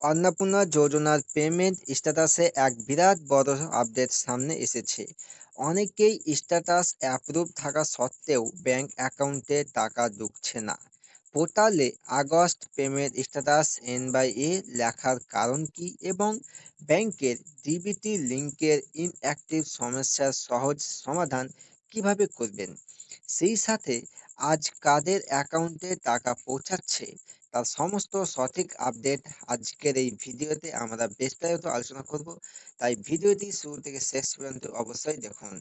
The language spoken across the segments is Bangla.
অন্নপূর্ণা যোজনার পেমেন্ট স্ট্যাটাসে এক বিরাট বড় আপডেট সামনে এসেছে। অনেকেই স্ট্যাটাস অ্যাপ্রুভ থাকা সত্ত্বেও ব্যাংক অ্যাকাউন্টে টাকা ঢুকছে না। পোর্টালে আগস্ট পেমেন্ট স্ট্যাটাস এন/এ লেখার কারণ কি এবং ব্যাংকের ডিবিটি লিঙ্কের ইনঅ্যাক্টিভ সমস্যার সহজ সমাধান কিভাবে করবেন, সেই সাথে আজ কাদের অ্যাকাউন্টে টাকা পৌঁছাচ্ছে তার সমস্ত সঠিক আপডেট আজকের এই ভিডিওতে আমরা বিস্তারিত আলোচনা করব। তাই ভিডিওটি শুরু থেকে শেষ পর্যন্ত অবশ্যই দেখুন।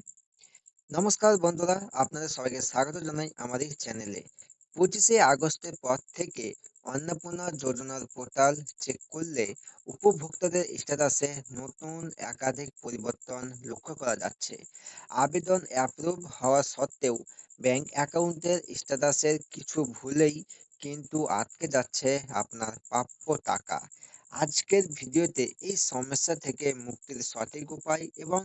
নমস্কার বন্ধুরা, আপনাদের সবাইকে স্বাগত জানাই আমাদের চ্যানেলে। 25শে আগস্টের পর থেকে অন্নপূর্ণা যোজনার পোর্টাল চেক করলে উপভোক্তাদের স্ট্যাটাসে নতুন একাধিক পরিবর্তন লক্ষ্য করা যাচ্ছে। আবেদন অ্যাপ্রুভ হওয়া সত্ত্বেও ব্যাংক অ্যাকাউন্টের স্ট্যাটাসের কিছু ভুলেই কিন্তু আটকে যাচ্ছে আপনার প্রাপ্য টাকা। আজকের ভিডিওতে এই সমস্যা থেকে মুক্তির সঠিক উপায় এবং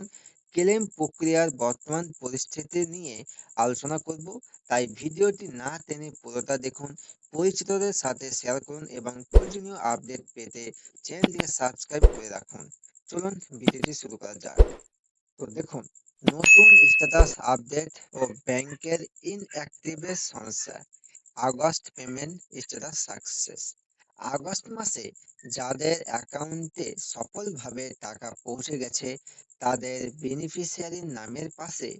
ক্লেম প্রক্রিয়ার বর্তমান পরিস্থিতি নিয়ে আলোচনা করব। তাই ভিডিওটি না টেনে পুরোটা দেখুন, পরিচিতদের সাথে শেয়ার করুন এবং প্রয়োজনীয় আপডেট পেতে চ্যানেলটিকে সাবস্ক্রাইব করে রাখুন। চলুন ভিডিওটি শুরু করা যাক। তো দেখুন, নতুন স্ট্যাটাস আপডেট ও ব্যাংকের ইনঅ্যাক্টিভের সমস্যা। August payment status success. August মাসে যাদের অ্যাকাউন্টে সফলভাবে টাকা পৌঁছে গেছে তাদের বেনিফিশিয়ারির নামের পাশে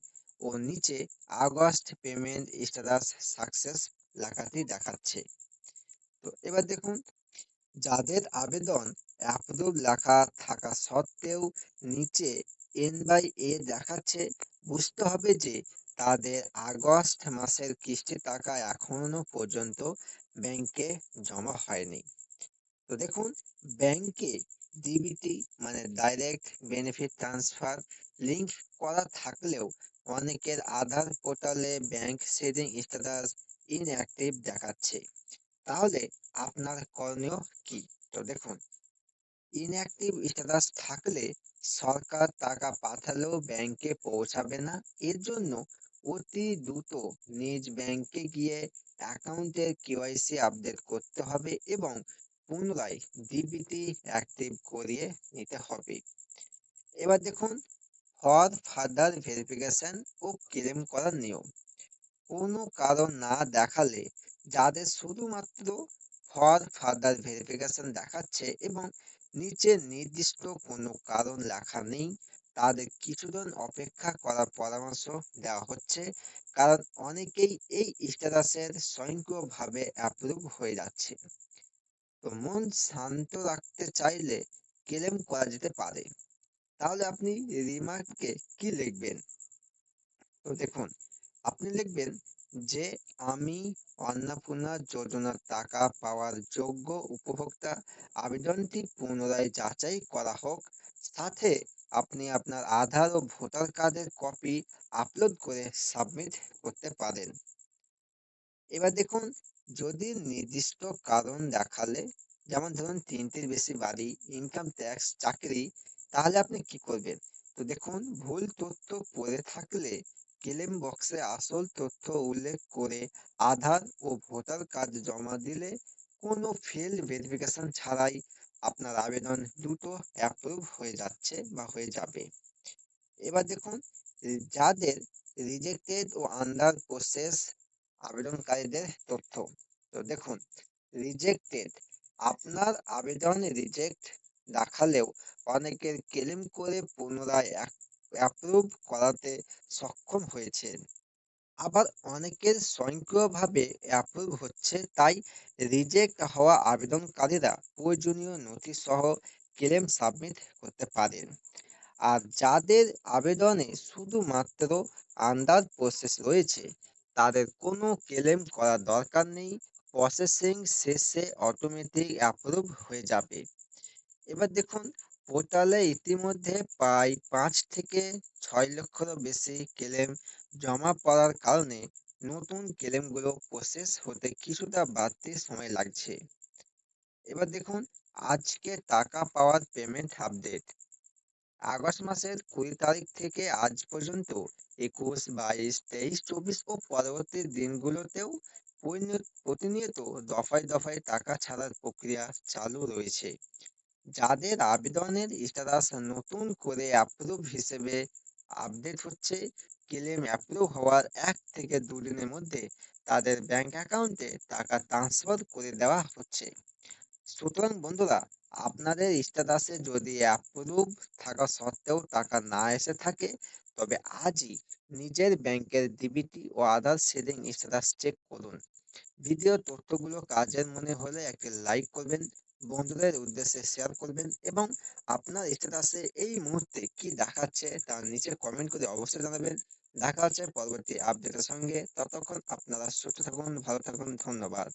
ও নিচে আগস্ট পেমেন্ট স্ট্যাটাস সাকসেস লেখাটি দেখাচ্ছে। তো এবার দেখুন, যাদের আবেদন অ্যাপ্রুভ লেখা থাকা সত্ত্বেও নিচে এন/এ দেখাচ্ছে, বুঝতে হবে যে তাদের আগস্ট মাসের কিস্তির টাকা এখনো পর্যন্ত ব্যাংকে জমা হয়নি। তো দেখুন, ব্যাংকে ডিবিটি মানে ডাইরেক্ট বেনিফিট ট্রান্সফার লিংক করা থাকলেও অনেকের আধার পোর্টালে ব্যাংক সেভিং স্ট্যাটাস ইনঅ্যাক্টিভ দেখাচ্ছে। তাহলে আপনার করণীয় কি? তো দেখুন, ইনঅ্যাক্টিভ স্ট্যাটাস থাকলে সরকার টাকা পাঠালেও ব্যাংকে পৌঁছাবে না। এর জন্য অতি দ্রুত নিজ ব্যাংকে গিয়ে অ্যাকাউন্টের কেওয়াইসি আপডেট করতে হবে এবং পুনরায় ডিবিটি অ্যাক্টিভ করিয়ে নিতে হবে। এবার দেখুন, ফর ফার্দার ভেরিফিকেশন ও ক্লেম করার নিয়ম। কোনো কারণ না দেখালে যাদের শুধুমাত্র ফর ফার্দার ভেরিফিকেশন দেখাচ্ছে এবং নিচে নির্দিষ্ট কোনো কারণ লেখা নেই, তাদের কিছুদিন অপেক্ষা করার পরামর্শ দেওয়া হচ্ছে, কারণ অনেকেই এই স্ট্যাটাসের স্বয়ংক্রিয়ভাবে অ্যাপ্রুভ হয়ে যাচ্ছে। তো মন শান্ত রাখতে চাইলে ক্লেম করা যেতে পারে। তাহলে আপনি রিমার্কে কি লিখবেন? তো দেখুন, আপনি লিখবেন যে আমি অন্নপূর্ণা যোজনার টাকা পাওয়ার যোগ্য উপভোক্তা, আবেদনটি পুনরায় যাচাই করা হোক। সাথে আপনি আপনার আধার ও ভোটার কার্ডের কপি আপলোড করে সাবমিট করতে পারেন। এবার দেখুন, যদি নির্দিষ্ট কারণ দেখালে, যেমন ধরুন 3টির বেশি বাড়ি, ইনকাম ট্যাক্স, চাকরি, তাহলে আপনি কি করবেন? তো দেখুন, ভুল তথ্য পড়ে থাকলে ক্লেম বক্সে আসল তথ্য উল্লেখ করে আধার ও ভোটার কার্ড জমা দিলে কোনো ফেল ভেরিফিকেশন ছাড়াই আপনার আবেদন দ্রুত অ্যাপ্রুভ হয়ে যাচ্ছে বা হয়ে যাবে। এবার দেখুন, যাদের রিজেক্টেড ও আন্ডার প্রসেস আবেদনকারীদের তথ্য। তো দেখুন, রিজেক্টেড, আপনার আবেদন রিজেক্ট দেখালেও অনেকের ক্লেম করে পুনরায় অ্যাপ্রুভ করাতে সক্ষম হয়েছেন। আবার অনেকের স্বয়ংক্রিয়ভাবে অ্যাপ্রুভ হচ্ছে, তাই রিজেক্ট হওয়া আবেদনকারীরা প্রয়োজনীয় নথি সহ ক্লেম সাবমিট করতে পারেন। আর যাদের আবেদনে শুধুমাত্র আন্ডার প্রসেস রয়েছে তাদের কোনো ক্লেম করার দরকার নেই, প্রসেসিং শেষে অটোমেটিক অ্যাপ্রুভ হয়ে যাবে। এবার দেখুন, পোর্টালে ইতিমধ্যে প্রায় 5 থেকে 6 লক্ষেরও বেশি ক্লেম জমা পড়ার কারণে নতুন ক্লেমগুলো প্রসেস হতে কিছুটা বাড়তি সময় লাগছে। এবার দেখুন, আজকে টাকা পাওয়ার পেমেন্ট আপডেট। আগস্ট মাসের 20 তারিখ থেকে আজ পর্যন্ত 21, 22, 23, 24 ও পরবর্তী দিনগুলোতেও প্রতিনিয়ত দফায় দফায় টাকা ছাড়ার প্রক্রিয়া চালু রয়েছে। যাদের আবেদনের স্ট্যাটাস নতুন করে অ্যাপ্রুভ হিসেবে আপডেট হচ্ছে, ক্লেম অ্যাপ্রুভ হওয়ার 1 থেকে 2 দিনের মধ্যে তাদের ব্যাংক অ্যাকাউন্টে টাকা ট্রান্সফার করে দেওয়া হচ্ছে। সুতরাং বন্ধুরা, আপনাদের স্ট্যাটাসে যদি অ্যাপ্রুভ থাকা সত্ত্বেও টাকা না এসে থাকে, তবে আজই নিজের ব্যাংকের ডিবিটি ও আধার সেভিং স্ট্যাটাস চেক করুন। ভিডিও তথ্যগুলো কাজের মনে হলে একটি লাইক করবেন, বন্ধুদের উদ্দেশ্যে শেয়ার করবেন এবং আপনার স্ট্যাটাসে এই মুহূর্তে কি দেখাচ্ছে তা নিচে কমেন্ট করে অবশ্যই জানাবেন। দেখা হচ্ছে পরবর্তী আপডেটের সঙ্গে। ততক্ষণ আপনারা সুস্থ থাকুন, ভালো থাকুন। ধন্যবাদ।